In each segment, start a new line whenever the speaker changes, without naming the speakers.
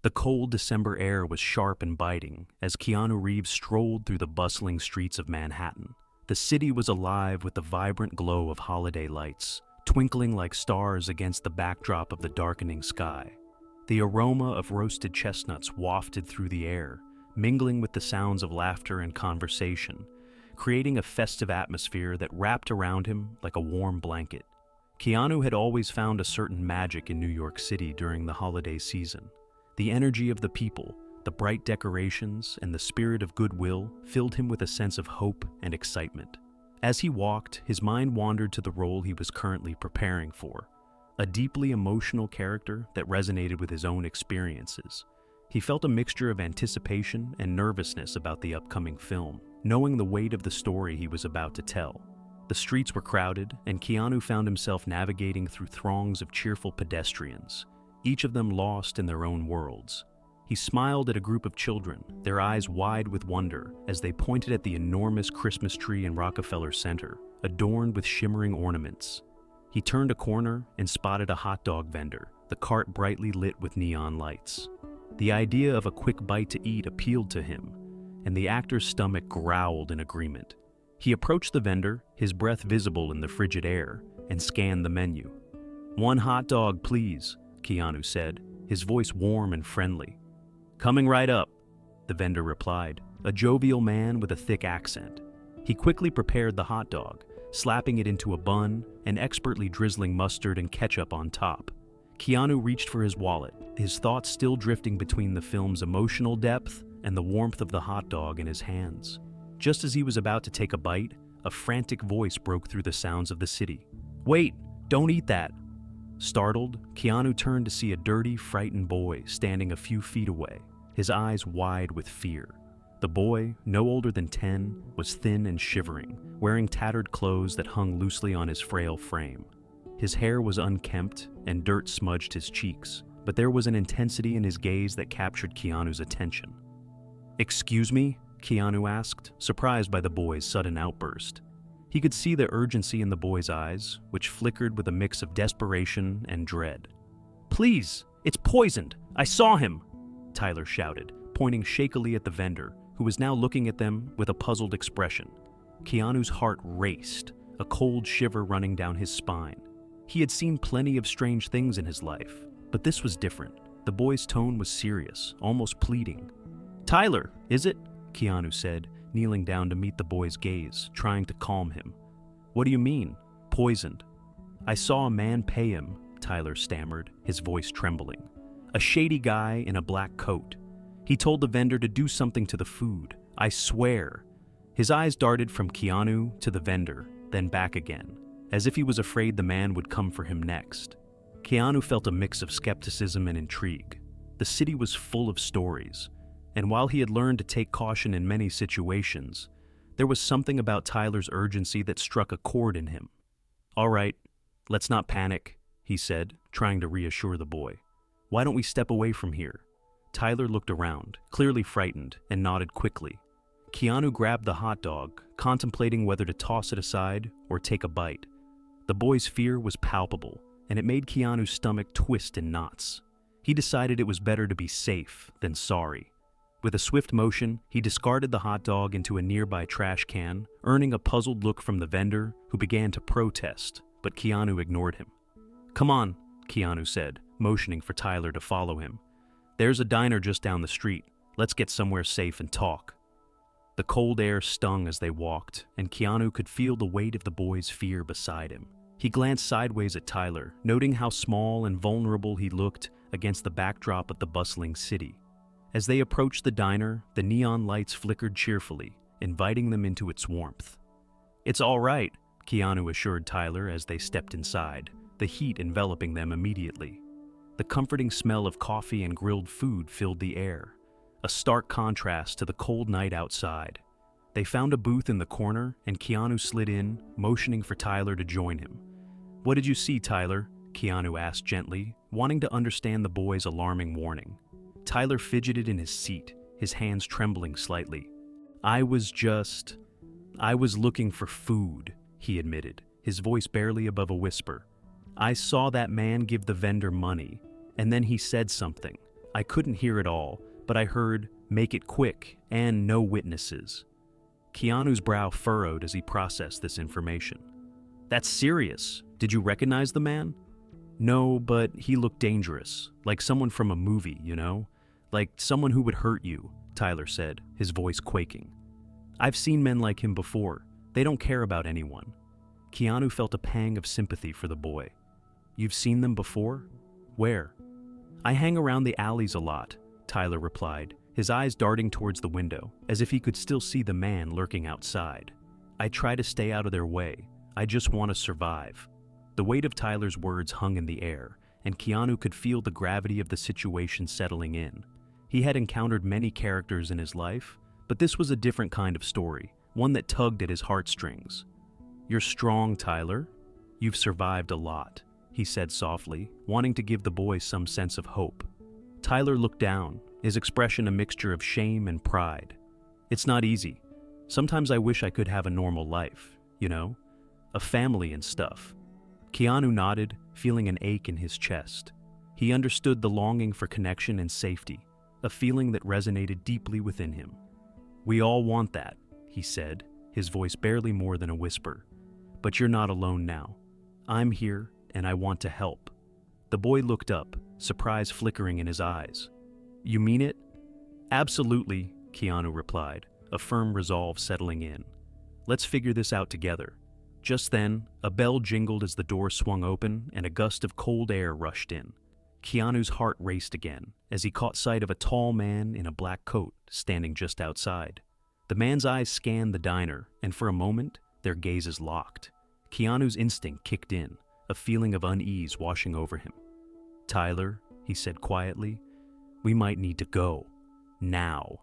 The cold December air was sharp and biting as Keanu Reeves strolled through the bustling streets of Manhattan. The city was alive with the vibrant glow of holiday lights, twinkling like stars against the backdrop of the darkening sky. The aroma of roasted chestnuts wafted through the air, mingling with the sounds of laughter and conversation, creating a festive atmosphere that wrapped around him like a warm blanket. Keanu had always found a certain magic in New York City during the holiday season. The energy of the people, the bright decorations, and the spirit of goodwill filled him with a sense of hope and excitement. As he walked, his mind wandered to the role he was currently preparing for, a deeply emotional character that resonated with his own experiences. He felt a mixture of anticipation and nervousness about the upcoming film, knowing the weight of the story he was about to tell. The streets were crowded, and Keanu found himself navigating through throngs of cheerful pedestrians, each of them lost in their own worlds. He smiled at a group of children, their eyes wide with wonder as they pointed at the enormous Christmas tree in Rockefeller Center, adorned with shimmering ornaments. He turned a corner and spotted a hot dog vendor, the cart brightly lit with neon lights. The idea of a quick bite to eat appealed to him, and the actor's stomach growled in agreement. He approached the vendor, his breath visible in the frigid air, and scanned the menu. "One hot dog, please," Keanu said, his voice warm and friendly. "Coming right up," the vendor replied, a jovial man with a thick accent. He quickly prepared the hot dog, slapping it into a bun and expertly drizzling mustard and ketchup on top. Keanu reached for his wallet, his thoughts still drifting between the film's emotional depth and the warmth of the hot dog in his hands. Just as he was about to take a bite, a frantic voice broke through the sounds of the city. "Wait, don't eat that!" Startled, Keanu turned to see a dirty, frightened boy standing a few feet away, his eyes wide with fear. The boy, no older than 10, was thin and shivering, wearing tattered clothes that hung loosely on his frail frame. His hair was unkempt, and dirt smudged his cheeks, but there was an intensity in his gaze that captured Keanu's attention. "Excuse me?" Keanu asked, surprised by the boy's sudden outburst. He could see the urgency in the boy's eyes, which flickered with a mix of desperation and dread. "Please, it's poisoned! I saw him!" Tyler shouted, pointing shakily at the vendor, who was now looking at them with a puzzled expression. Keanu's heart raced, a cold shiver running down his spine. He had seen plenty of strange things in his life, but this was different. The boy's tone was serious, almost pleading. "Tyler, is it?" Keanu said, kneeling down to meet the boy's gaze, trying to calm him. "What do you mean, poisoned?" "I saw a man pay him," Tyler stammered, his voice trembling. "A shady guy in a black coat. He told the vendor to do something to the food. I swear." His eyes darted from Keanu to the vendor, then back again, as if he was afraid the man would come for him next. Keanu felt a mix of skepticism and intrigue. The city was full of stories, and while he had learned to take caution in many situations, there was something about Tyler's urgency that struck a chord in him. "All right, let's not panic," he said, trying to reassure the boy. "Why don't we step away from here?" Tyler looked around, clearly frightened, and nodded quickly. Keanu grabbed the hot dog, contemplating whether to toss it aside or take a bite. The boy's fear was palpable, and it made Keanu's stomach twist in knots. He decided it was better to be safe than sorry. With a swift motion, he discarded the hot dog into a nearby trash can, earning a puzzled look from the vendor, who began to protest, but Keanu ignored him. "Come on," Keanu said, motioning for Tyler to follow him. "There's a diner just down the street. Let's get somewhere safe and talk." The cold air stung as they walked, and Keanu could feel the weight of the boy's fear beside him. He glanced sideways at Tyler, noting how small and vulnerable he looked against the backdrop of the bustling city. As they approached the diner, the neon lights flickered cheerfully, inviting them into its warmth. "It's all right," Keanu assured Tyler as they stepped inside, the heat enveloping them immediately. The comforting smell of coffee and grilled food filled the air, a stark contrast to the cold night outside. They found a booth in the corner, and Keanu slid in, motioning for Tyler to join him. "What did you see, Tyler?" Keanu asked gently, wanting to understand the boy's alarming warning. Tyler fidgeted in his seat, his hands trembling slightly. I was looking for food," he admitted, his voice barely above a whisper. "I saw that man give the vendor money, and then he said something. I couldn't hear it all, but I heard, "Make it quick," and "no witnesses." Keanu's brow furrowed as he processed this information. "That's serious. Did you recognize the man?" "No, but he looked dangerous, like someone from a movie, you know? Like someone who would hurt you," Tyler said, his voice quaking. "I've seen men like him before. They don't care about anyone." Keanu felt a pang of sympathy for the boy. "You've seen them before? Where?" "I hang around the alleys a lot," Tyler replied, his eyes darting towards the window, as if he could still see the man lurking outside. "I try to stay out of their way. I just want to survive." The weight of Tyler's words hung in the air, and Keanu could feel the gravity of the situation settling in. He had encountered many characters in his life, but this was a different kind of story, one that tugged at his heartstrings. "You're strong, Tyler. You've survived a lot," he said softly, wanting to give the boy some sense of hope. Tyler looked down, his expression a mixture of shame and pride. "It's not easy. Sometimes I wish I could have a normal life, you know? A family and stuff." Keanu nodded, feeling an ache in his chest. He understood the longing for connection and safety, a feeling that resonated deeply within him. "We all want that," he said, his voice barely more than a whisper. "But you're not alone now. I'm here, and I want to help." The boy looked up, surprise flickering in his eyes. "You mean it?" "Absolutely," Keanu replied, a firm resolve settling in. "Let's figure this out together." Just then, a bell jingled as the door swung open and a gust of cold air rushed in. Keanu's heart raced again as he caught sight of a tall man in a black coat standing just outside. The man's eyes scanned the diner, and for a moment, their gazes locked. Keanu's instinct kicked in, a feeling of unease washing over him. "Tyler," he said quietly, "we might need to go. Now."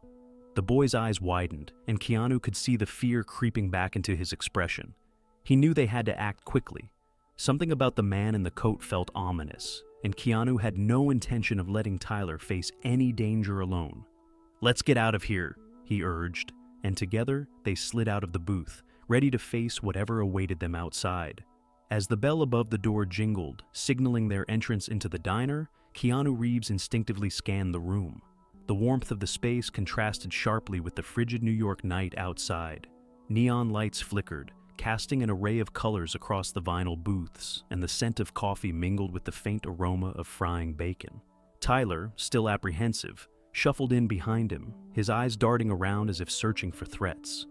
The boy's eyes widened, and Keanu could see the fear creeping back into his expression. He knew they had to act quickly. Something about the man in the coat felt ominous, and Keanu had no intention of letting Tyler face any danger alone. "Let's get out of here," he urged, and together they slid out of the booth, ready to face whatever awaited them outside. As the bell above the door jingled, signaling their entrance into the diner, Keanu Reeves instinctively scanned the room. The warmth of the space contrasted sharply with the frigid New York night outside. Neon lights flickered, casting an array of colors across the vinyl booths, and the scent of coffee mingled with the faint aroma of frying bacon. Tyler, still apprehensive, shuffled in behind him, his eyes darting around as if searching for threats.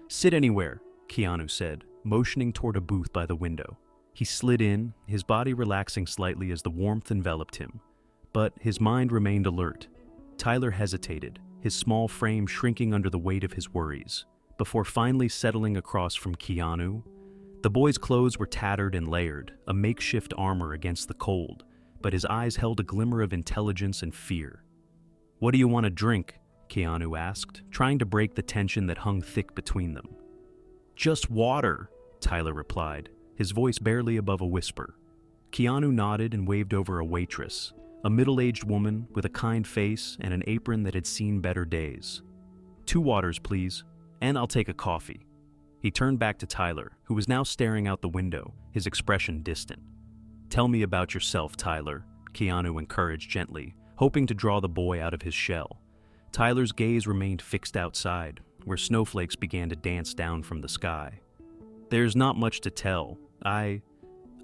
"Sit anywhere," Keanu said, motioning toward a booth by the window. He slid in, his body relaxing slightly as the warmth enveloped him. But his mind remained alert. Tyler hesitated, his small frame shrinking under the weight of his worries, before finally settling across from Keanu. The boy's clothes were tattered and layered, a makeshift armor against the cold, but his eyes held a glimmer of intelligence and fear. "What do you want to drink?" Keanu asked, trying to break the tension that hung thick between them. "Just water," Tyler replied, his voice barely above a whisper. Keanu nodded and waved over a waitress, a middle-aged woman with a kind face and an apron that had seen better days. "2 waters, please. And I'll take a coffee." He turned back to Tyler, who was now staring out the window, his expression distant. "Tell me about yourself, Tyler," Keanu encouraged gently, hoping to draw the boy out of his shell. Tyler's gaze remained fixed outside, where snowflakes began to dance down from the sky. "There's not much to tell. I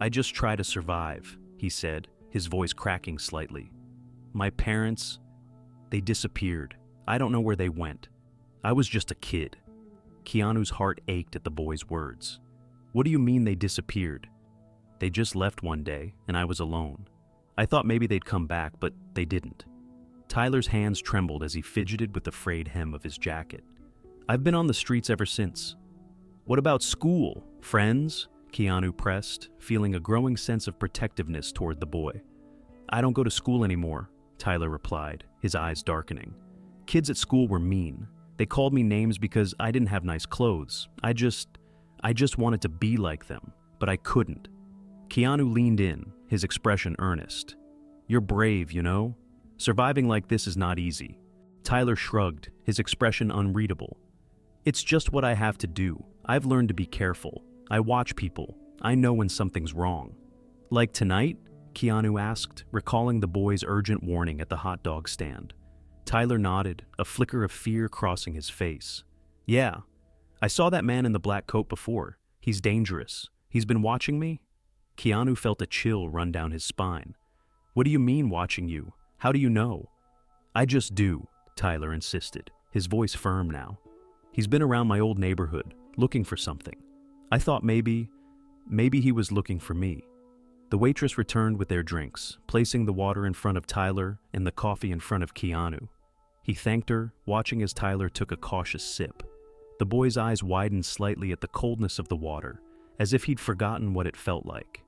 just try to survive," he said, his voice cracking slightly. "My parents, they disappeared. I don't know where they went. I was just a kid." Keanu's heart ached at the boy's words. "What do you mean they disappeared?" "They just left one day, and I was alone. I thought maybe they'd come back, but they didn't." Tyler's hands trembled as he fidgeted with the frayed hem of his jacket. "I've been on the streets ever since." "What about school? Friends?" Keanu pressed, feeling a growing sense of protectiveness toward the boy. "I don't go to school anymore," Tyler replied, his eyes darkening. "Kids at school were mean. They called me names because I didn't have nice clothes. I just wanted to be like them, but I couldn't." Keanu leaned in, his expression earnest. "You're brave, you know? Surviving like this is not easy." Tyler shrugged, his expression unreadable. "It's just what I have to do. I've learned to be careful. I watch people. I know when something's wrong." "Like tonight?" Keanu asked, recalling the boy's urgent warning at the hot dog stand. Tyler nodded, a flicker of fear crossing his face. Yeah, I saw that man in the black coat before. He's dangerous. He's been watching me? Keanu felt a chill run down his spine. What do you mean watching you? How do you know? I just do, Tyler insisted, his voice firm now. He's been around my old neighborhood, looking for something. I thought maybe he was looking for me. The waitress returned with their drinks, placing the water in front of Tyler and the coffee in front of Keanu. He thanked her, watching as Tyler took a cautious sip. The boy's eyes widened slightly at the coldness of the water, as if he'd forgotten what it felt like.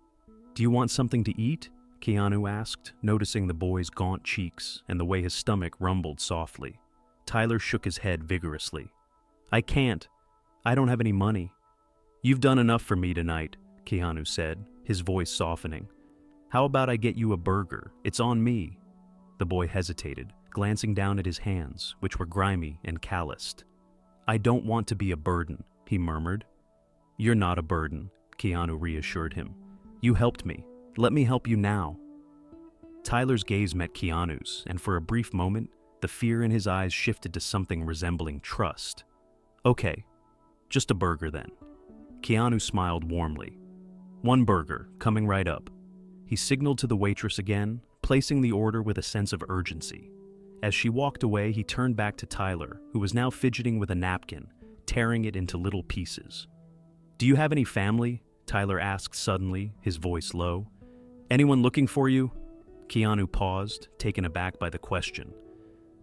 Do you want something to eat? Keanu asked, noticing the boy's gaunt cheeks and the way his stomach rumbled softly. Tyler shook his head vigorously. I can't. I don't have any money. You've done enough for me tonight, Keanu said, his voice softening. How about I get you a burger? It's on me. The boy hesitated, glancing down at his hands, which were grimy and calloused. I don't want to be a burden, he murmured. You're not a burden, Keanu reassured him. You helped me. Let me help you now. Tyler's gaze met Keanu's, and for a brief moment, the fear in his eyes shifted to something resembling trust. Okay, just a burger then. Keanu smiled warmly. One burger, coming right up. He signaled to the waitress again, placing the order with a sense of urgency. As she walked away, he turned back to Tyler, who was now fidgeting with a napkin, tearing it into little pieces. Do you have any family? Tyler asked suddenly, his voice low. Anyone looking for you? Keanu paused, taken aback by the question.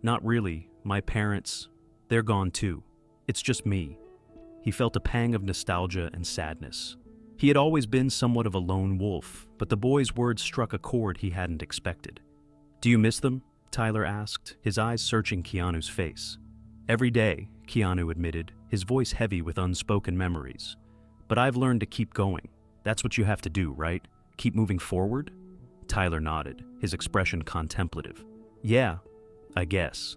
Not really. My parents, they're gone too. It's just me. He felt a pang of nostalgia and sadness. He had always been somewhat of a lone wolf, but the boy's words struck a chord he hadn't expected. Do you miss them? Tyler asked, his eyes searching Keanu's face. Every day, Keanu admitted, his voice heavy with unspoken memories. But I've learned to keep going. That's what you have to do, right? Keep moving forward? Tyler nodded, his expression contemplative. Yeah, I guess.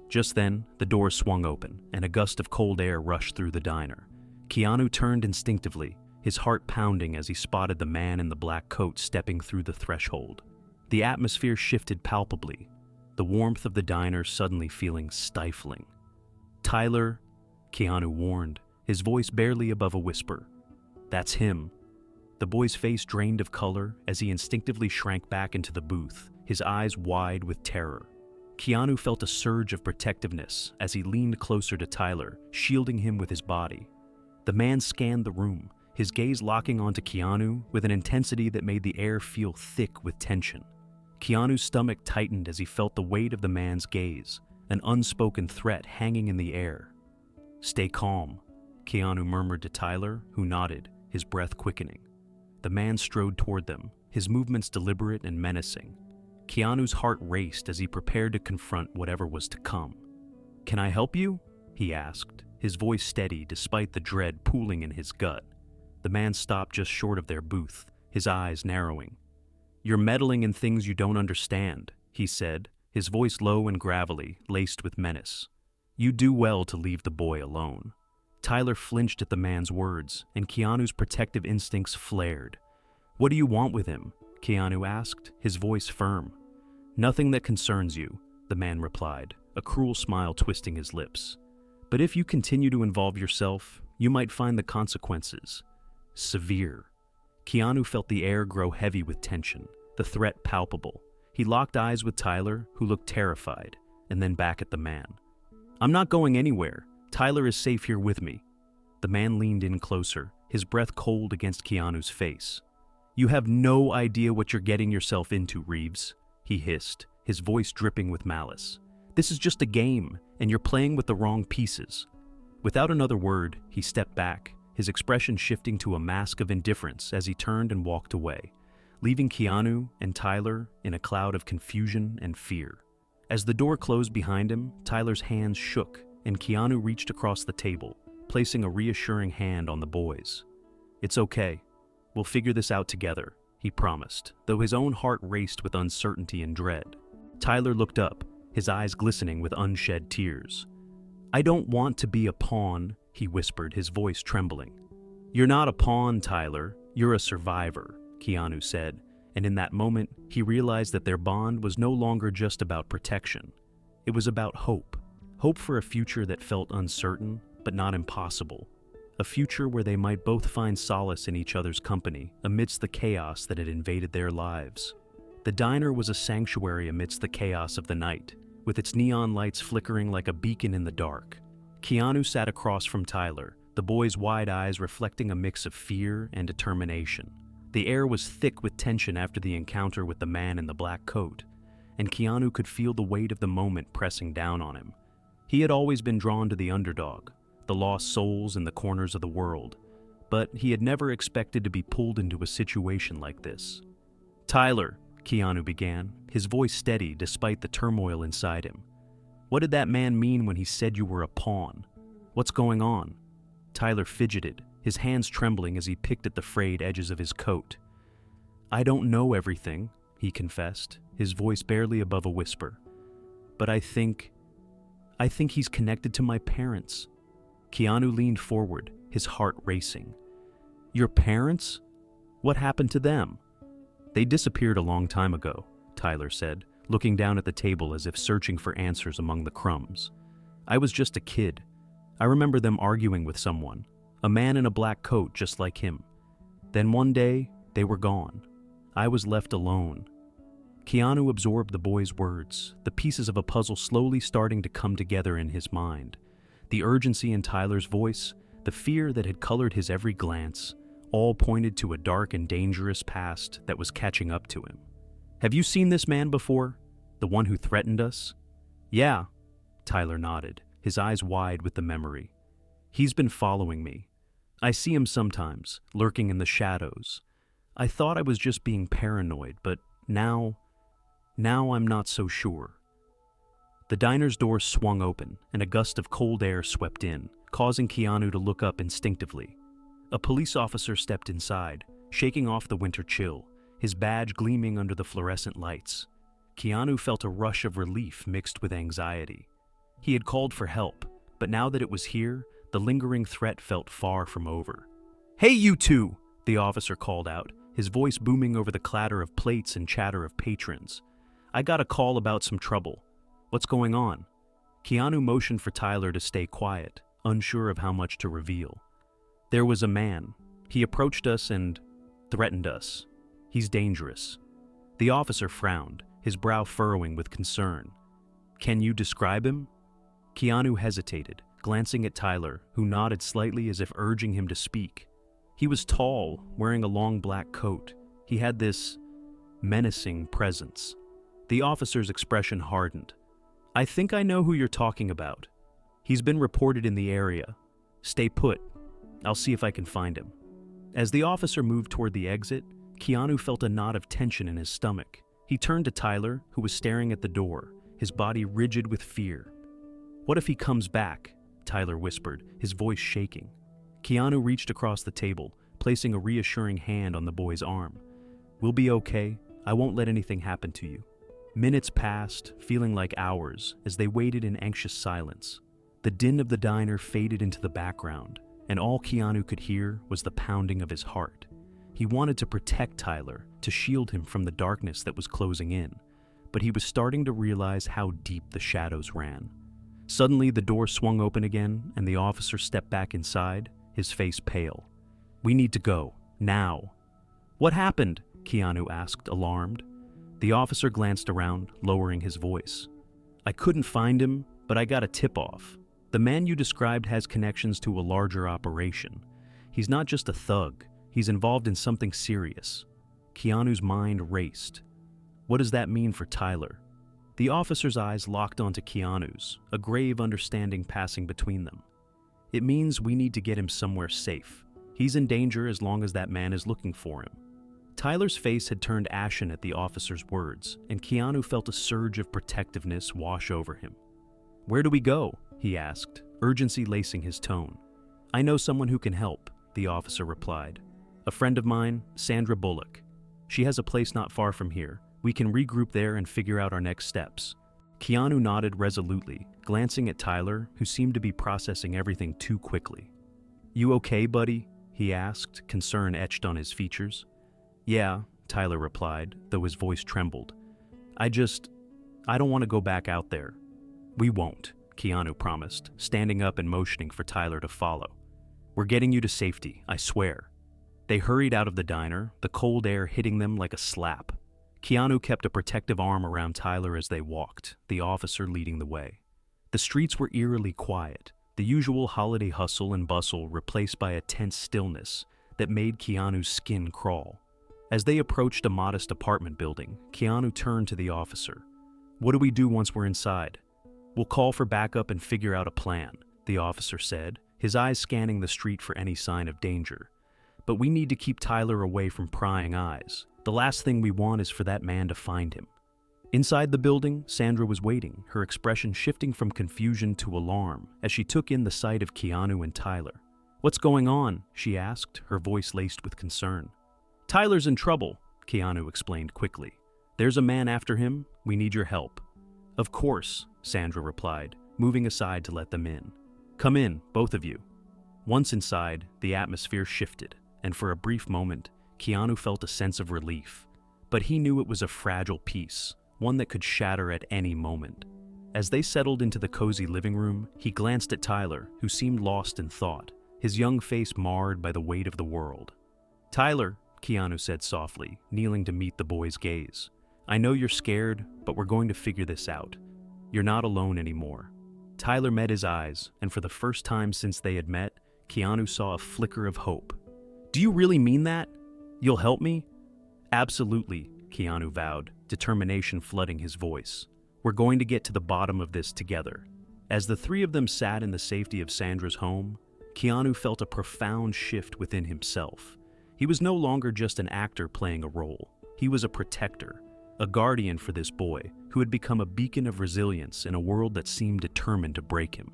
Just then, the door swung open, and a gust of cold air rushed through the diner. Keanu turned instinctively, his heart pounding as he spotted the man in the black coat stepping through the threshold. The atmosphere shifted palpably, the warmth of the diner suddenly feeling stifling. Tyler, Keanu warned, his voice barely above a whisper. That's him. The boy's face drained of color as he instinctively shrank back into the booth, his eyes wide with terror. Keanu felt a surge of protectiveness as he leaned closer to Tyler, shielding him with his body. The man scanned the room, his gaze locking onto Keanu with an intensity that made the air feel thick with tension. Keanu's stomach tightened as he felt the weight of the man's gaze, an unspoken threat hanging in the air. Stay calm, Keanu murmured to Tyler, who nodded, his breath quickening. The man strode toward them, his movements deliberate and menacing. Keanu's heart raced as he prepared to confront whatever was to come. Can I help you? He asked, his voice steady despite the dread pooling in his gut. The man stopped just short of their booth, his eyes narrowing. You're meddling in things you don't understand, he said, his voice low and gravelly, laced with menace. You do well to leave the boy alone. Tyler flinched at the man's words, and Keanu's protective instincts flared. What do you want with him? Keanu asked, his voice firm. Nothing that concerns you, the man replied, a cruel smile twisting his lips. But if you continue to involve yourself, you might find the consequences severe. Keanu felt the air grow heavy with tension, the threat palpable. He locked eyes with Tyler, who looked terrified, and then back at the man. I'm not going anywhere. Tyler is safe here with me. The man leaned in closer, his breath cold against Keanu's face. You have no idea what you're getting yourself into, Reeves, he hissed, his voice dripping with malice. This is just a game, and you're playing with the wrong pieces. Without another word, he stepped back, his expression shifting to a mask of indifference as he turned and walked away, leaving Keanu and Tyler in a cloud of confusion and fear. As the door closed behind him, Tyler's hands shook, and Keanu reached across the table, placing a reassuring hand on the boy's. It's okay. We'll figure this out together, he promised, though his own heart raced with uncertainty and dread. Tyler looked up, his eyes glistening with unshed tears. I don't want to be a pawn, he whispered, his voice trembling. You're not a pawn, Tyler. You're a survivor, Keanu said, and in that moment, he realized that their bond was no longer just about protection. It was about hope. Hope for a future that felt uncertain, but not impossible. A future where they might both find solace in each other's company amidst the chaos that had invaded their lives. The diner was a sanctuary amidst the chaos of the night, with its neon lights flickering like a beacon in the dark. Keanu sat across from Tyler, the boy's wide eyes reflecting a mix of fear and determination. The air was thick with tension after the encounter with the man in the black coat, and Keanu could feel the weight of the moment pressing down on him. He had always been drawn to the underdog, the lost souls in the corners of the world, but he had never expected to be pulled into a situation like this. "Tyler," Keanu began, his voice steady despite the turmoil inside him. "What did that man mean when he said you were a pawn? What's going on?" Tyler fidgeted, his hands trembling as he picked at the frayed edges of his coat. "I don't know everything," he confessed, his voice barely above a whisper. "But I think he's connected to my parents." Keanu leaned forward, his heart racing. "Your parents? What happened to them?" "They disappeared a long time ago," Tyler said, looking down at the table as if searching for answers among the crumbs. "I was just a kid. I remember them arguing with someone, a man in a black coat just like him. Then one day, they were gone. I was left alone." Keanu absorbed the boy's words, the pieces of a puzzle slowly starting to come together in his mind. The urgency in Tyler's voice, the fear that had colored his every glance, all pointed to a dark and dangerous past that was catching up to him. "Have you seen this man before? The one who threatened us?" "Yeah," Tyler nodded, his eyes wide with the memory. "He's been following me. I see him sometimes, lurking in the shadows. I thought I was just being paranoid, but now I'm not so sure." The diner's door swung open, and a gust of cold air swept in, causing Keanu to look up instinctively. A police officer stepped inside, shaking off the winter chill, his badge gleaming under the fluorescent lights. Keanu felt a rush of relief mixed with anxiety. He had called for help, but now that it was here, the lingering threat felt far from over. "Hey, you two!" the officer called out, his voice booming over the clatter of plates and chatter of patrons. "I got a call about some trouble. What's going on?" Keanu motioned for Tyler to stay quiet, unsure of how much to reveal. "There was a man. He approached us and threatened us. He's dangerous." The officer frowned, his brow furrowing with concern. "Can you describe him?" Keanu hesitated, glancing at Tyler, who nodded slightly as if urging him to speak. He was tall, wearing a long black coat. He had this menacing presence. The officer's expression hardened. "I think I know who you're talking about. He's been reported in the area. Stay put. I'll see if I can find him." As the officer moved toward the exit, Keanu felt a knot of tension in his stomach. He turned to Tyler, who was staring at the door, his body rigid with fear. "What if he comes back?" Tyler whispered, his voice shaking. Keanu reached across the table, placing a reassuring hand on the boy's arm. "We'll be okay. I won't let anything happen to you." Minutes passed, feeling like hours, as they waited in anxious silence. The din of the diner faded into the background, and all Keanu could hear was the pounding of his heart. He wanted to protect Tyler, to shield him from the darkness that was closing in, but he was starting to realize how deep the shadows ran. Suddenly, the door swung open again, and the officer stepped back inside, his face pale. "We need to go, now." "What happened?" Keanu asked, alarmed. The officer glanced around, lowering his voice. "I couldn't find him, but I got a tip-off. The man you described has connections to a larger operation. He's not just a thug, he's involved in something serious." Keanu's mind raced. What does that mean for Tyler? The officer's eyes locked onto Keanu's, a grave understanding passing between them. "It means we need to get him somewhere safe. He's in danger as long as that man is looking for him." Tyler's face had turned ashen at the officer's words, and Keanu felt a surge of protectiveness wash over him. "Where do we go?" he asked, urgency lacing his tone. "I know someone who can help," the officer replied. "A friend of mine, Sandra Bullock. She has a place not far from here. We can regroup there and figure out our next steps." Keanu nodded resolutely, glancing at Tyler, who seemed to be processing everything too quickly. "You okay, buddy?" he asked, concern etched on his features. "Yeah, Tyler replied, though his voice trembled. I don't want to go back out there. We won't, Keanu promised, standing up and motioning for Tyler to follow. We're getting you to safety, I swear. They hurried out of the diner, the cold air hitting them like a slap. Keanu kept a protective arm around Tyler as they walked, the officer leading the way. The streets were eerily quiet, the usual holiday hustle and bustle replaced by a tense stillness that made Keanu's skin crawl. As they approached a modest apartment building, Keanu turned to the officer. What do we do once we're inside? We'll call for backup and figure out a plan, the officer said, his eyes scanning the street for any sign of danger. But we need to keep Tyler away from prying eyes. The last thing we want is for that man to find him. Inside the building, Sandra was waiting, her expression shifting from confusion to alarm as she took in the sight of Keanu and Tyler. What's going on? She asked, her voice laced with concern. Tyler's in trouble, Keanu explained quickly. There's a man after him. We need your help. Of course, Sandra replied, moving aside to let them in. Come in, both of you. Once inside, the atmosphere shifted, and for a brief moment, Keanu felt a sense of relief. But he knew it was a fragile peace, one that could shatter at any moment. As they settled into the cozy living room, he glanced at Tyler, who seemed lost in thought, his young face marred by the weight of the world. Tyler, Keanu said softly, kneeling to meet the boy's gaze. I know you're scared, but we're going to figure this out. You're not alone anymore. Tyler met his eyes, and for the first time since they had met, Keanu saw a flicker of hope. Do you really mean that? You'll help me? Absolutely, Keanu vowed, determination flooding his voice. We're going to get to the bottom of this together. As the three of them sat in the safety of Sandra's home, Keanu felt a profound shift within himself. He was no longer just an actor playing a role. He was a protector, a guardian for this boy who had become a beacon of resilience in a world that seemed determined to break him.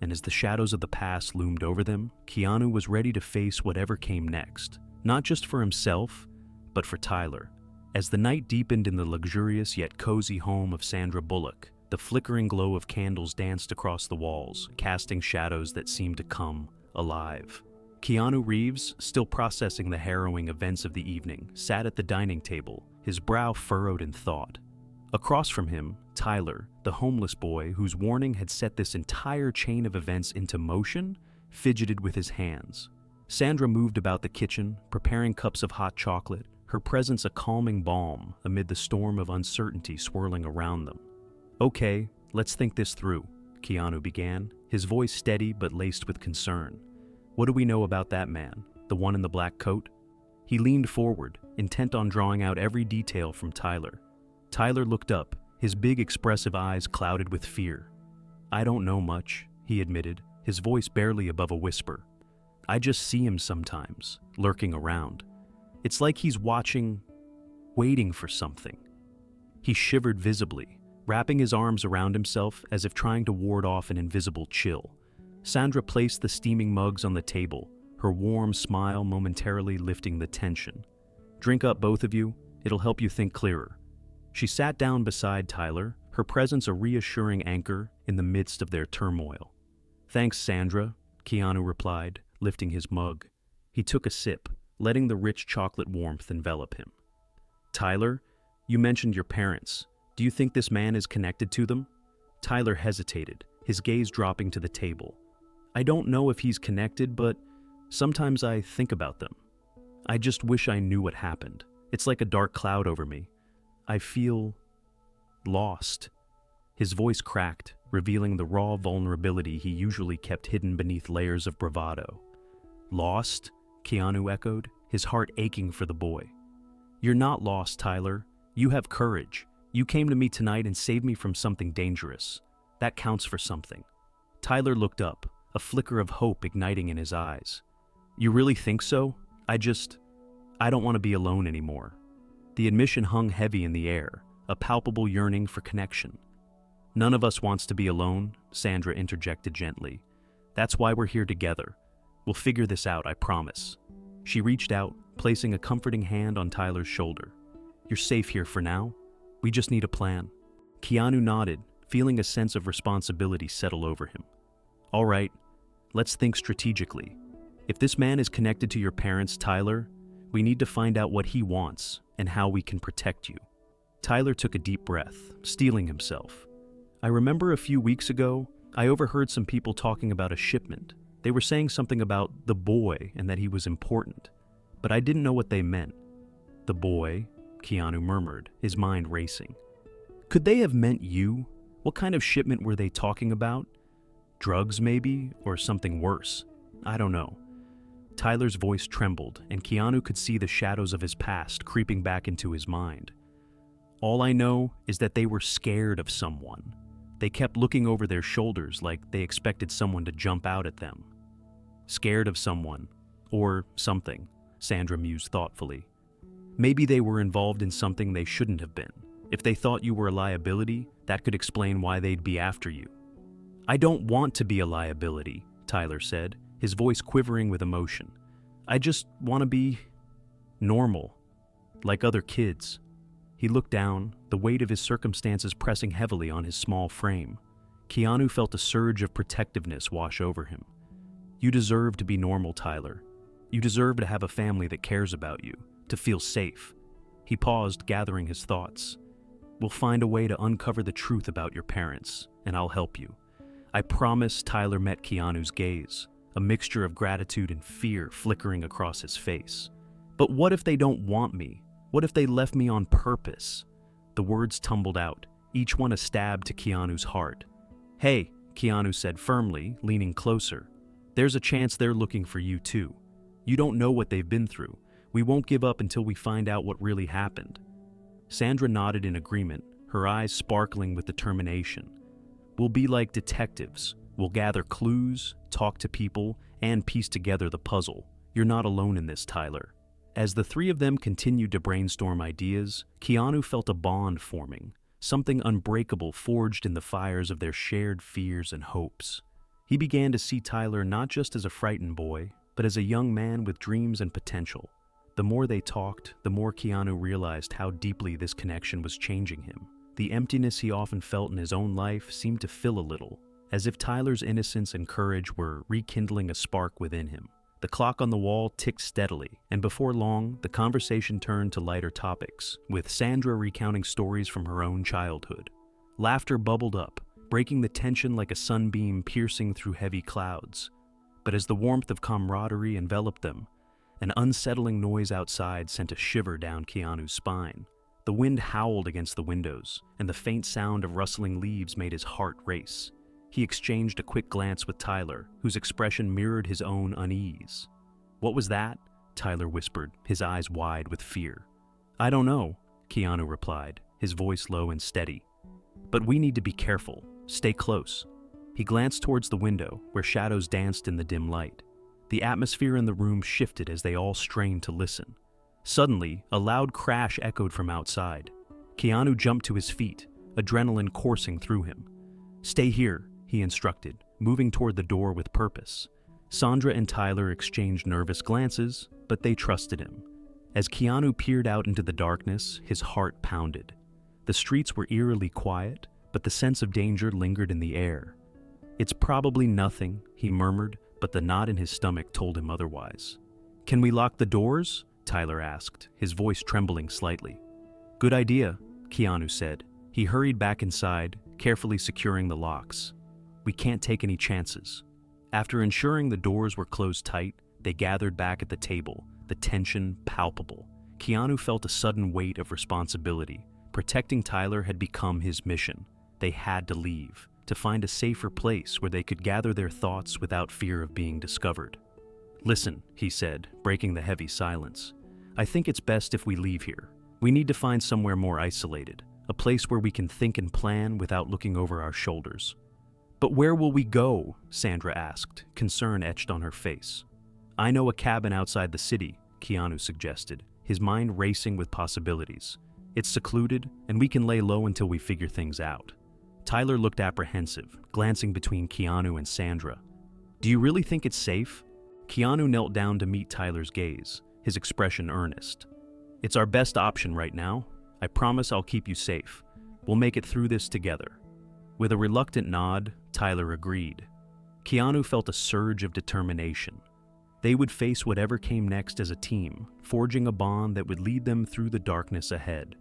And as the shadows of the past loomed over them, Keanu was ready to face whatever came next, not just for himself, but for Tyler. As the night deepened in the luxurious yet cozy home of Sandra Bullock, the flickering glow of candles danced across the walls, casting shadows that seemed to come alive. Keanu Reeves, still processing the harrowing events of the evening, sat at the dining table, his brow furrowed in thought. Across from him, Tyler, the homeless boy whose warning had set this entire chain of events into motion, fidgeted with his hands. Sandra moved about the kitchen, preparing cups of hot chocolate, her presence a calming balm amid the storm of uncertainty swirling around them. Okay, let's think this through, Keanu began, his voice steady but laced with concern. What do we know about that man, the one in the black coat? He leaned forward, intent on drawing out every detail from Tyler. Tyler looked up, his big expressive eyes clouded with fear. I don't know much, he admitted, his voice barely above a whisper. I just see him sometimes, lurking around. It's like he's watching, waiting for something. He shivered visibly, wrapping his arms around himself as if trying to ward off an invisible chill. Sandra placed the steaming mugs on the table, her warm smile momentarily lifting the tension. Drink up, both of you. It'll help you think clearer. She sat down beside Tyler, her presence a reassuring anchor in the midst of their turmoil. Thanks, Sandra, Keanu replied, lifting his mug. He took a sip, letting the rich chocolate warmth envelop him. Tyler, you mentioned your parents. Do you think this man is connected to them? Tyler hesitated, his gaze dropping to the table. I don't know if he's connected, but sometimes I think about them. I just wish I knew what happened. It's like a dark cloud over me. I feel lost. His voice cracked, revealing the raw vulnerability he usually kept hidden beneath layers of bravado. Lost? Keanu echoed, his heart aching for the boy. You're not lost, Tyler. You have courage. You came to me tonight and saved me from something dangerous. That counts for something. Tyler looked up, a flicker of hope igniting in his eyes. You really think so? I don't want to be alone anymore. The admission hung heavy in the air, a palpable yearning for connection. None of us wants to be alone, Sandra interjected gently. That's why we're here together. We'll figure this out, I promise. She reached out, placing a comforting hand on Tyler's shoulder. You're safe here for now. We just need a plan. Keanu nodded, feeling a sense of responsibility settle over him. All right, let's think strategically. If this man is connected to your parents, Tyler, we need to find out what he wants and how we can protect you." Tyler took a deep breath, steeling himself. "I remember a few weeks ago, I overheard some people talking about a shipment. They were saying something about the boy and that he was important, but I didn't know what they meant." "The boy," Keanu murmured, his mind racing. "Could they have meant you? What kind of shipment were they talking about? Drugs, maybe, or something worse? I don't know." Tyler's voice trembled, and Keanu could see the shadows of his past creeping back into his mind. "All I know is that they were scared of someone. They kept looking over their shoulders like they expected someone to jump out at them." "Scared of someone, or something," Sandra mused thoughtfully. "Maybe they were involved in something they shouldn't have been. If they thought you were a liability, that could explain why they'd be after you." "I don't want to be a liability," Tyler said, his voice quivering with emotion. "I just want to be normal, like other kids." He looked down, the weight of his circumstances pressing heavily on his small frame. Keanu felt a surge of protectiveness wash over him. "You deserve to be normal, Tyler. You deserve to have a family that cares about you, to feel safe." He paused, gathering his thoughts. "We'll find a way to uncover the truth about your parents, and I'll help you." "I promise." Tyler met Keanu's gaze, a mixture of gratitude and fear flickering across his face. "But what if they don't want me? What if they left me on purpose?" The words tumbled out, each one a stab to Keanu's heart. "Hey," Keanu said firmly, leaning closer. "There's a chance they're looking for you too. You don't know what they've been through. We won't give up until we find out what really happened." Sandra nodded in agreement, her eyes sparkling with determination. "We'll be like detectives. We'll gather clues, talk to people, and piece together the puzzle. You're not alone in this, Tyler." As the three of them continued to brainstorm ideas, Keanu felt a bond forming, something unbreakable forged in the fires of their shared fears and hopes. He began to see Tyler not just as a frightened boy, but as a young man with dreams and potential. The more they talked, the more Keanu realized how deeply this connection was changing him. The emptiness he often felt in his own life seemed to fill a little, as if Tyler's innocence and courage were rekindling a spark within him. The clock on the wall ticked steadily, and before long, the conversation turned to lighter topics, with Sandra recounting stories from her own childhood. Laughter bubbled up, breaking the tension like a sunbeam piercing through heavy clouds. But as the warmth of camaraderie enveloped them, an unsettling noise outside sent a shiver down Keanu's spine. The wind howled against the windows, and the faint sound of rustling leaves made his heart race. He exchanged a quick glance with Tyler, whose expression mirrored his own unease. "What was that?" Tyler whispered, his eyes wide with fear. "I don't know," Keanu replied, his voice low and steady. "But we need to be careful. Stay close." He glanced towards the window, where shadows danced in the dim light. The atmosphere in the room shifted as they all strained to listen. Suddenly, a loud crash echoed from outside. Keanu jumped to his feet, adrenaline coursing through him. "Stay here," he instructed, moving toward the door with purpose. Sandra and Tyler exchanged nervous glances, but they trusted him. As Keanu peered out into the darkness, his heart pounded. The streets were eerily quiet, but the sense of danger lingered in the air. "It's probably nothing," he murmured, but the knot in his stomach told him otherwise. "Can we lock the doors?" Tyler asked, his voice trembling slightly. "Good idea," Keanu said. He hurried back inside, carefully securing the locks. "We can't take any chances." After ensuring the doors were closed tight, they gathered back at the table, the tension palpable. Keanu felt a sudden weight of responsibility. Protecting Tyler had become his mission. They had to leave, to find a safer place where they could gather their thoughts without fear of being discovered. "Listen," he said, breaking the heavy silence. "I think it's best if we leave here. We need to find somewhere more isolated, a place where we can think and plan without looking over our shoulders." "But where will we go?" Sandra asked, concern etched on her face. "I know a cabin outside the city," Keanu suggested, his mind racing with possibilities. "It's secluded, and we can lay low until we figure things out." Tyler looked apprehensive, glancing between Keanu and Sandra. "Do you really think it's safe?" Keanu knelt down to meet Tyler's gaze, his expression earnest. "It's our best option right now. I promise I'll keep you safe. We'll make it through this together." With a reluctant nod, Tyler agreed. Keanu felt a surge of determination. They would face whatever came next as a team, forging a bond that would lead them through the darkness ahead.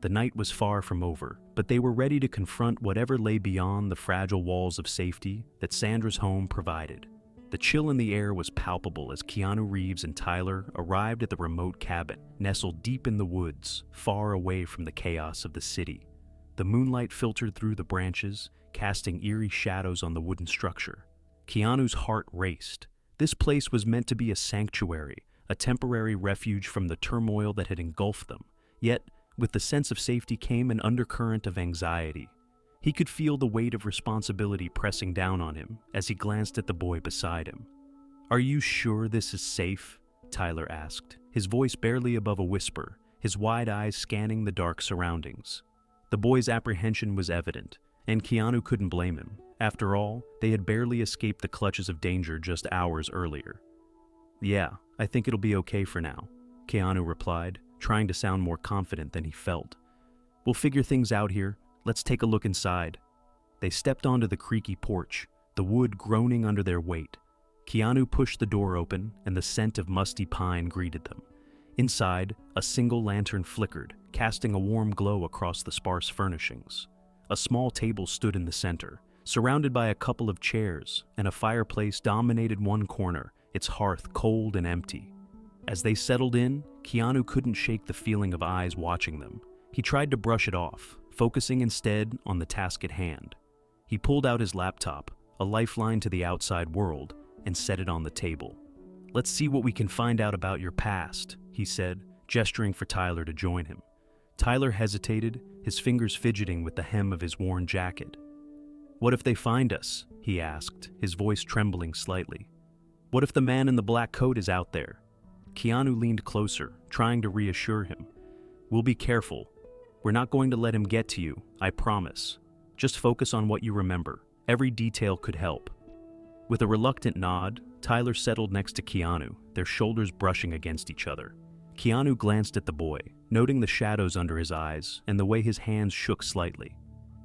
The night was far from over, but they were ready to confront whatever lay beyond the fragile walls of safety that Sandra's home provided. The chill in the air was palpable as Keanu Reeves and Tyler arrived at the remote cabin, nestled deep in the woods, far away from the chaos of the city. The moonlight filtered through the branches, casting eerie shadows on the wooden structure. Keanu's heart raced. This place was meant to be a sanctuary, a temporary refuge from the turmoil that had engulfed them. Yet, with the sense of safety came an undercurrent of anxiety. He could feel the weight of responsibility pressing down on him as he glanced at the boy beside him. "Are you sure this is safe?" Tyler asked, his voice barely above a whisper, his wide eyes scanning the dark surroundings. The boy's apprehension was evident, and Keanu couldn't blame him. After all, they had barely escaped the clutches of danger just hours earlier. "Yeah, I think it'll be okay for now," Keanu replied, trying to sound more confident than he felt. "We'll figure things out here. Let's take a look inside." They stepped onto the creaky porch, the wood groaning under their weight. Keanu pushed the door open, and the scent of musty pine greeted them. Inside, a single lantern flickered, casting a warm glow across the sparse furnishings. A small table stood in the center, surrounded by a couple of chairs, and a fireplace dominated one corner, its hearth cold and empty. As they settled in, Keanu couldn't shake the feeling of eyes watching them. He tried to brush it off, focusing instead on the task at hand. He pulled out his laptop, a lifeline to the outside world, and set it on the table. "Let's see what we can find out about your past," he said, gesturing for Tyler to join him. Tyler hesitated, his fingers fidgeting with the hem of his worn jacket. "What if they find us?" he asked, his voice trembling slightly. "What if the man in the black coat is out there?" Keanu leaned closer, trying to reassure him. "We'll be careful. We're not going to let him get to you, I promise. Just focus on what you remember. Every detail could help." With a reluctant nod, Tyler settled next to Keanu, their shoulders brushing against each other. Keanu glanced at the boy, noting the shadows under his eyes and the way his hands shook slightly.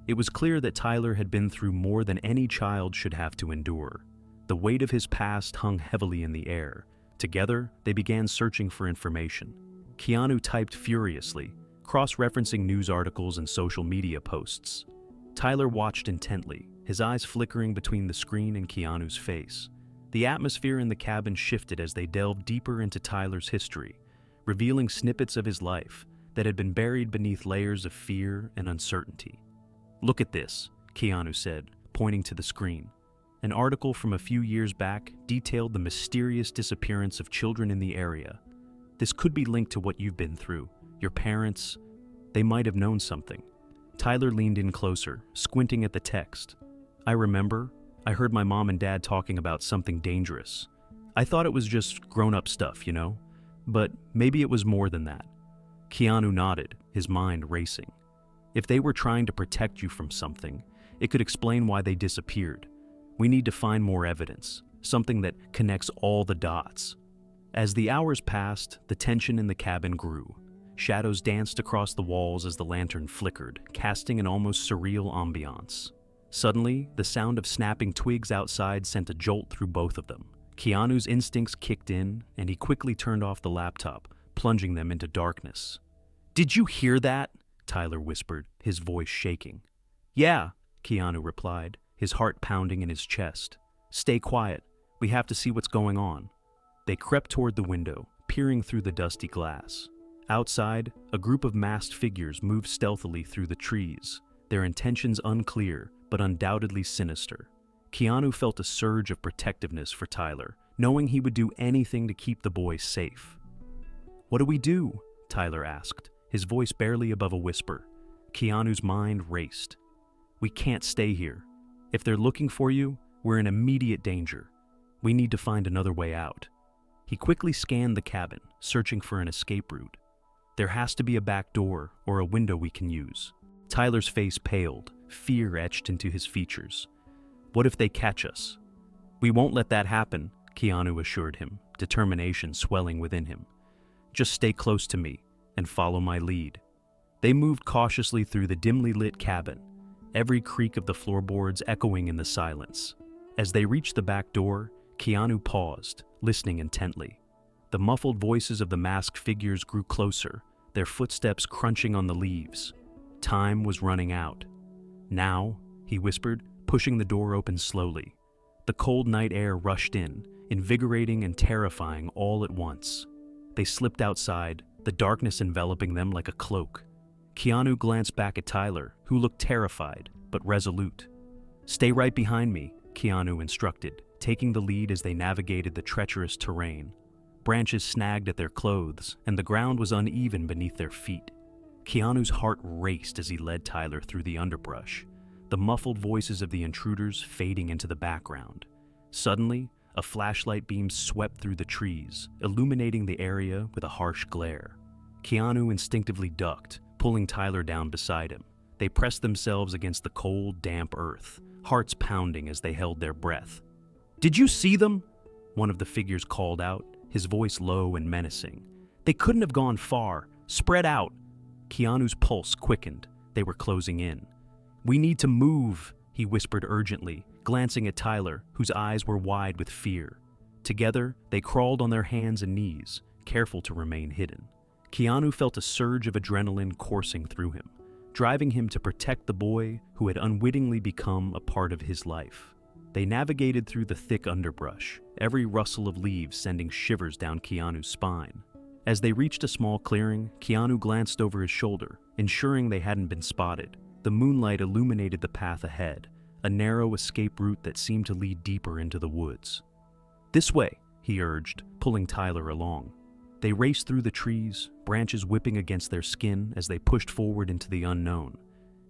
It was clear that Tyler had been through more than any child should have to endure. The weight of his past hung heavily in the air. Together, they began searching for information. Keanu typed furiously, cross-referencing news articles and social media posts. Tyler watched intently, his eyes flickering between the screen and Keanu's face. The atmosphere in the cabin shifted as they delved deeper into Tyler's history, revealing snippets of his life that had been buried beneath layers of fear and uncertainty. "Look at this," Keanu said, pointing to the screen. An article from a few years back detailed the mysterious disappearance of children in the area. "This could be linked to what you've been through. Your parents, they might have known something." Tyler leaned in closer, squinting at the text. "I remember. I heard my mom and dad talking about something dangerous. I thought it was just grown-up stuff, you know? But maybe it was more than that." Keanu nodded, his mind racing. If they were trying to protect you from something, it could explain why they disappeared. We need to find more evidence, something that connects all the dots. As the hours passed, the tension in the cabin grew. Shadows danced across the walls as the lantern flickered, casting an almost surreal ambiance. Suddenly, the sound of snapping twigs outside sent a jolt through both of them. Keanu's instincts kicked in, and he quickly turned off the laptop, plunging them into darkness. "Did you hear that?" Tyler whispered, his voice shaking. "Yeah," Keanu replied, his heart pounding in his chest. "Stay quiet. We have to see what's going on." They crept toward the window, peering through the dusty glass. Outside, a group of masked figures moved stealthily through the trees, their intentions unclear but undoubtedly sinister. Keanu felt a surge of protectiveness for Tyler, knowing he would do anything to keep the boy safe. "What do we do?" Tyler asked, his voice barely above a whisper. Keanu's mind raced. "We can't stay here. If they're looking for you, we're in immediate danger. We need to find another way out." He quickly scanned the cabin, searching for an escape route. "There has to be a back door or a window we can use." Tyler's face paled, fear etched into his features. "What if they catch us?" "We won't let that happen," Keanu assured him, determination swelling within him. "Just stay close to me and follow my lead." They moved cautiously through the dimly lit cabin, every creak of the floorboards echoing in the silence. As they reached the back door, Keanu paused, listening intently. The muffled voices of the masked figures grew closer, their footsteps crunching on the leaves. Time was running out. "Now," he whispered, pushing the door open slowly. The cold night air rushed in, invigorating and terrifying all at once. They slipped outside, the darkness enveloping them like a cloak. Keanu glanced back at Tyler, who looked terrified, but resolute. "Stay right behind me," Keanu instructed, taking the lead as they navigated the treacherous terrain. Branches snagged at their clothes, and the ground was uneven beneath their feet. Keanu's heart raced as he led Tyler through the underbrush, the muffled voices of the intruders fading into the background. Suddenly, a flashlight beam swept through the trees, illuminating the area with a harsh glare. Keanu instinctively ducked, pulling Tyler down beside him. They pressed themselves against the cold, damp earth, hearts pounding as they held their breath. "Did you see them?" one of the figures called out, his voice low and menacing. "They couldn't have gone far. Spread out." Keanu's pulse quickened. They were closing in. "We need to move," he whispered urgently, glancing at Tyler, whose eyes were wide with fear. Together, they crawled on their hands and knees, careful to remain hidden. Keanu felt a surge of adrenaline coursing through him, driving him to protect the boy who had unwittingly become a part of his life. They navigated through the thick underbrush, every rustle of leaves sending shivers down Keanu's spine. As they reached a small clearing, Keanu glanced over his shoulder, ensuring they hadn't been spotted. The moonlight illuminated the path ahead, a narrow escape route that seemed to lead deeper into the woods. "This way," he urged, pulling Tyler along. They raced through the trees, branches whipping against their skin as they pushed forward into the unknown.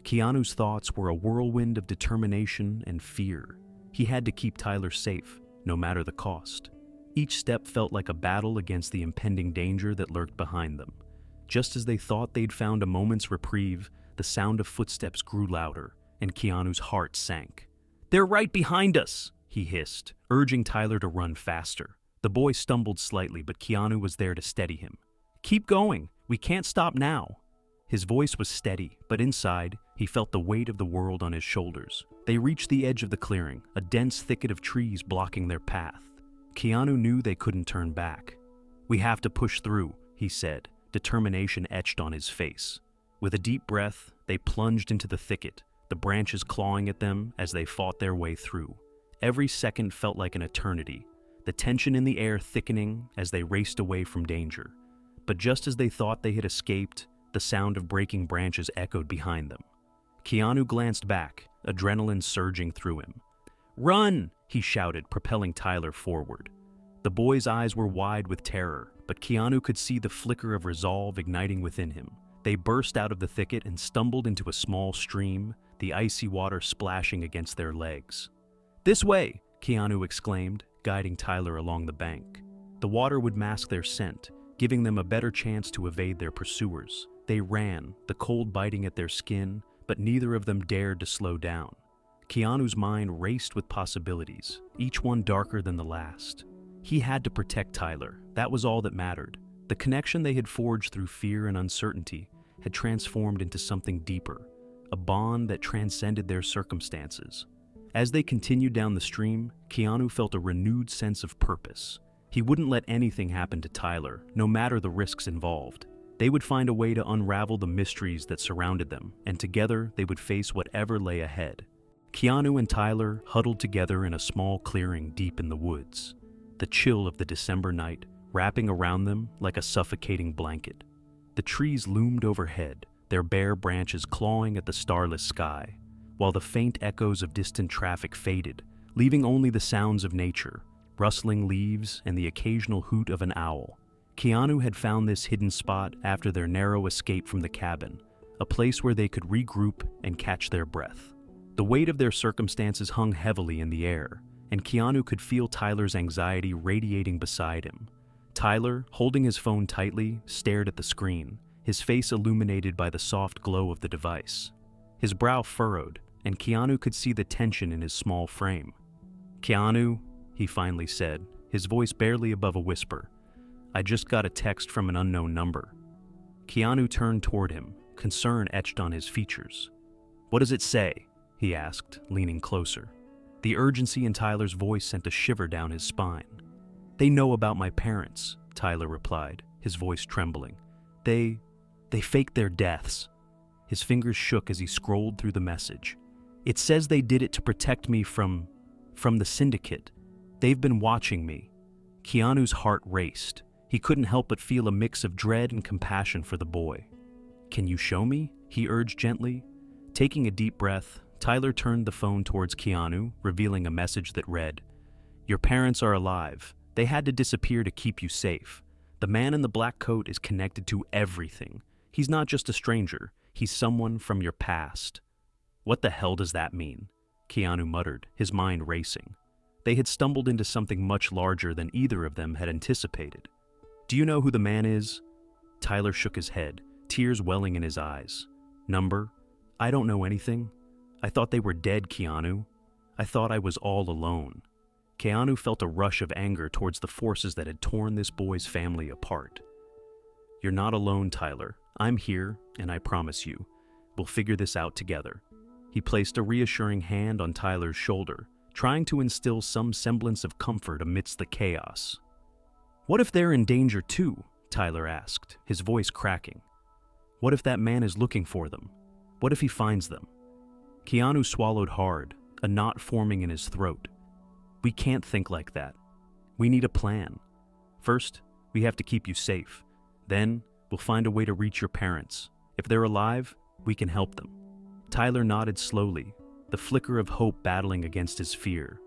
Keanu's thoughts were a whirlwind of determination and fear. He had to keep Tyler safe, no matter the cost. Each step felt like a battle against the impending danger that lurked behind them. Just as they thought they'd found a moment's reprieve, the sound of footsteps grew louder, and Keanu's heart sank. "They're right behind us," he hissed, urging Tyler to run faster. The boy stumbled slightly, but Keanu was there to steady him. "Keep going. We can't stop now." His voice was steady, but inside, he felt the weight of the world on his shoulders. They reached the edge of the clearing, a dense thicket of trees blocking their path. Keanu knew they couldn't turn back. "We have to push through," he said, determination etched on his face. With a deep breath, they plunged into the thicket, the branches clawing at them as they fought their way through. Every second felt like an eternity, the tension in the air thickening as they raced away from danger. But just as they thought they had escaped, the sound of breaking branches echoed behind them. Keanu glanced back, adrenaline surging through him. "Run!" he shouted, propelling Tyler forward. The boy's eyes were wide with terror, but Keanu could see the flicker of resolve igniting within him. They burst out of the thicket and stumbled into a small stream, the icy water splashing against their legs. "This way!" Keanu exclaimed, guiding Tyler along the bank. The water would mask their scent, giving them a better chance to evade their pursuers. They ran, the cold biting at their skin, but neither of them dared to slow down. Keanu's mind raced with possibilities, each one darker than the last. He had to protect Tyler, that was all that mattered. The connection they had forged through fear and uncertainty had transformed into something deeper, a bond that transcended their circumstances. As they continued down the stream, Keanu felt a renewed sense of purpose. He wouldn't let anything happen to Tyler, no matter the risks involved. They would find a way to unravel the mysteries that surrounded them, and together they would face whatever lay ahead. Keanu and Tyler huddled together in a small clearing deep in the woods, the chill of the December night wrapping around them like a suffocating blanket. The trees loomed overhead, their bare branches clawing at the starless sky, while the faint echoes of distant traffic faded, leaving only the sounds of nature, rustling leaves and the occasional hoot of an owl. Keanu had found this hidden spot after their narrow escape from the cabin, a place where they could regroup and catch their breath. The weight of their circumstances hung heavily in the air, and Keanu could feel Tyler's anxiety radiating beside him. Tyler, holding his phone tightly, stared at the screen, his face illuminated by the soft glow of the device. His brow furrowed, and Keanu could see the tension in his small frame. "Keanu," he finally said, his voice barely above a whisper, "I just got a text from an unknown number." Keanu turned toward him, concern etched on his features. "What does it say?" he asked, leaning closer. The urgency in Tyler's voice sent a shiver down his spine. They know about my parents, Tyler replied, his voice trembling. They faked their deaths. His fingers shook as he scrolled through the message. It says they did it to protect me from the syndicate. They've been watching me. Keanu's heart raced. He couldn't help but feel a mix of dread and compassion for the boy. Can you show me? He urged gently. Taking a deep breath, Tyler turned the phone towards Keanu, revealing a message that read, Your parents are alive. They had to disappear to keep you safe. The man in the black coat is connected to everything. He's not just a stranger. He's someone from your past. What the hell does that mean? Keanu muttered, his mind racing. They had stumbled into something much larger than either of them had anticipated. Do you know who the man is? Tyler shook his head, tears welling in his eyes. Number? I don't know anything. I thought they were dead, Keanu. I thought I was all alone. Keanu felt a rush of anger towards the forces that had torn this boy's family apart. You're not alone, Tyler. I'm here, and I promise you, we'll figure this out together. He placed a reassuring hand on Tyler's shoulder, trying to instill some semblance of comfort amidst the chaos. What if they're in danger too? Tyler asked, his voice cracking. What if that man is looking for them? What if he finds them? Keanu swallowed hard, a knot forming in his throat. We can't think like that. We need a plan. First, we have to keep you safe. Then, we'll find a way to reach your parents. If they're alive, we can help them. Tyler nodded slowly, the flicker of hope battling against his fear.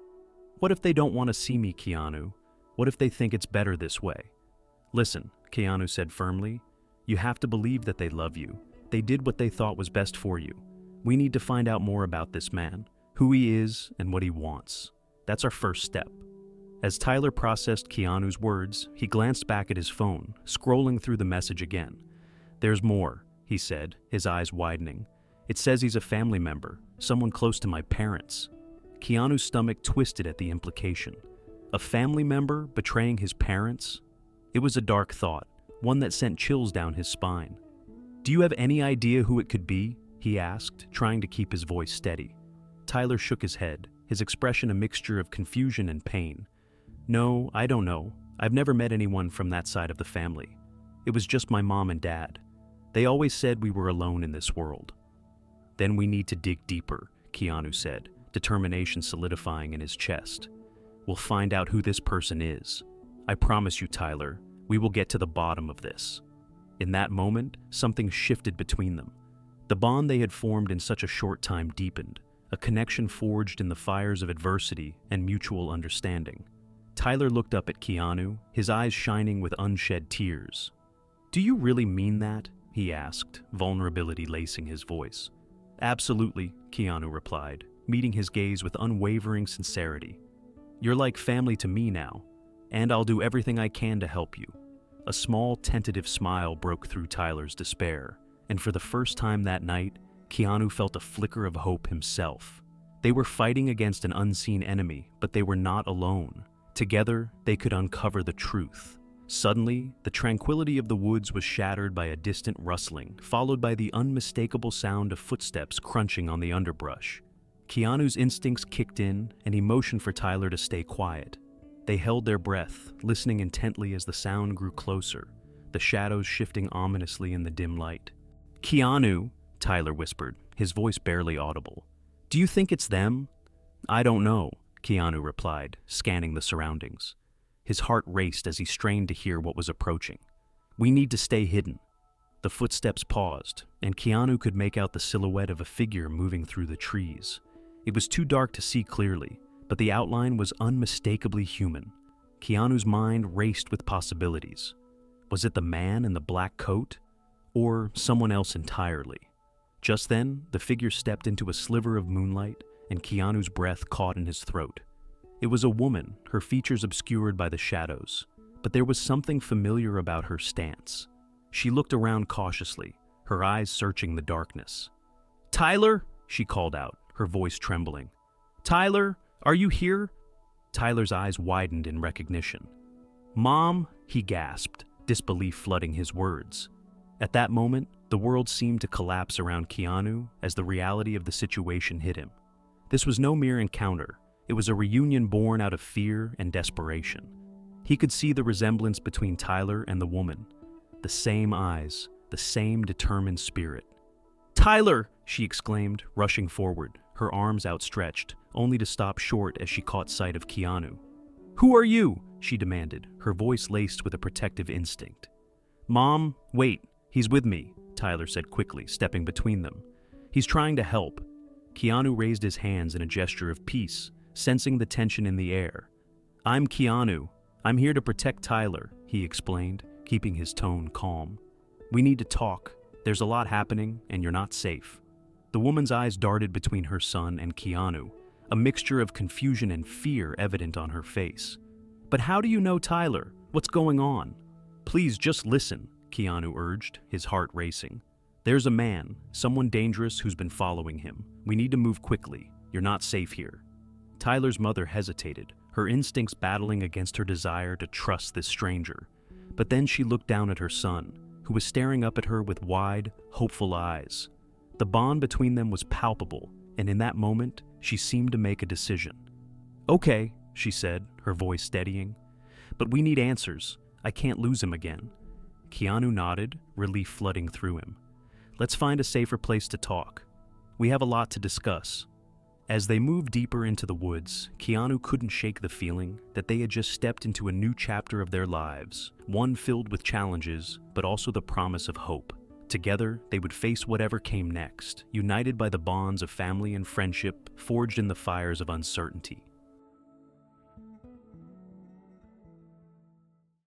What if they don't want to see me, Keanu? What if they think it's better this way? Listen, Keanu said firmly. You have to believe that they love you. They did what they thought was best for you. We need to find out more about this man, who he is and what he wants. That's our first step. As Tyler processed Keanu's words, he glanced back at his phone, scrolling through the message again. There's more, he said, his eyes widening. It says he's a family member, someone close to my parents. Keanu's stomach twisted at the implication. A family member betraying his parents? It was a dark thought, one that sent chills down his spine. Do you have any idea who it could be? He asked, trying to keep his voice steady. Tyler shook his head, his expression a mixture of confusion and pain. No, I don't know. I've never met anyone from that side of the family. It was just my mom and dad. They always said we were alone in this world. Then we need to dig deeper, Keanu said, determination solidifying in his chest. We'll find out who this person is. I promise you, Tyler, we will get to the bottom of this. In that moment, something shifted between them. The bond they had formed in such a short time deepened, a connection forged in the fires of adversity and mutual understanding. Tyler looked up at Keanu, his eyes shining with unshed tears. Do you really mean that? He asked, vulnerability lacing his voice. Absolutely, Keanu replied, meeting his gaze with unwavering sincerity. You're like family to me now, and I'll do everything I can to help you. A small, tentative smile broke through Tyler's despair, and for the first time that night, Keanu felt a flicker of hope himself. They were fighting against an unseen enemy, but they were not alone. Together, they could uncover the truth. Suddenly, the tranquility of the woods was shattered by a distant rustling, followed by the unmistakable sound of footsteps crunching on the underbrush. Keanu's instincts kicked in, and he motioned for Tyler to stay quiet. They held their breath, listening intently as the sound grew closer, the shadows shifting ominously in the dim light. Keanu, Tyler whispered, his voice barely audible. Do you think it's them? I don't know, Keanu replied, scanning the surroundings. His heart raced as he strained to hear what was approaching. We need to stay hidden. The footsteps paused, and Keanu could make out the silhouette of a figure moving through the trees. It was too dark to see clearly, but the outline was unmistakably human. Keanu's mind raced with possibilities. Was it the man in the black coat? Or someone else entirely? Just then, the figure stepped into a sliver of moonlight, and Keanu's breath caught in his throat. It was a woman, her features obscured by the shadows, but there was something familiar about her stance. She looked around cautiously, her eyes searching the darkness. Tyler, she called out, her voice trembling. Tyler, are you here? Tyler's eyes widened in recognition. Mom, he gasped, disbelief flooding his words. At that moment, the world seemed to collapse around Keanu as the reality of the situation hit him. This was no mere encounter. It was a reunion born out of fear and desperation. He could see the resemblance between Tyler and the woman. The same eyes, the same determined spirit. "Tyler!" she exclaimed, rushing forward, her arms outstretched, only to stop short as she caught sight of Keanu. "Who are you?" she demanded, her voice laced with a protective instinct. "Mom, wait, he's with me," Tyler said quickly, stepping between them. "He's trying to help." Keanu raised his hands in a gesture of peace, sensing the tension in the air. "I'm Keanu. I'm here to protect Tyler," he explained, keeping his tone calm. "We need to talk. There's a lot happening, and you're not safe." The woman's eyes darted between her son and Keanu, a mixture of confusion and fear evident on her face. "But how do you know Tyler? What's going on?" "Please just listen," Keanu urged, his heart racing. "There's a man, someone dangerous who's been following him. We need to move quickly. You're not safe here." Tyler's mother hesitated, her instincts battling against her desire to trust this stranger. But then she looked down at her son, who was staring up at her with wide, hopeful eyes. The bond between them was palpable, and in that moment, she seemed to make a decision. "Okay," she said, her voice steadying. "But we need answers. I can't lose him again." Keanu nodded, relief flooding through him. "Let's find a safer place to talk. We have a lot to discuss." As they moved deeper into the woods, Keanu couldn't shake the feeling that they had just stepped into a new chapter of their lives, one filled with challenges, but also the promise of hope. Together, they would face whatever came next, united by the bonds of family and friendship forged in the fires of uncertainty.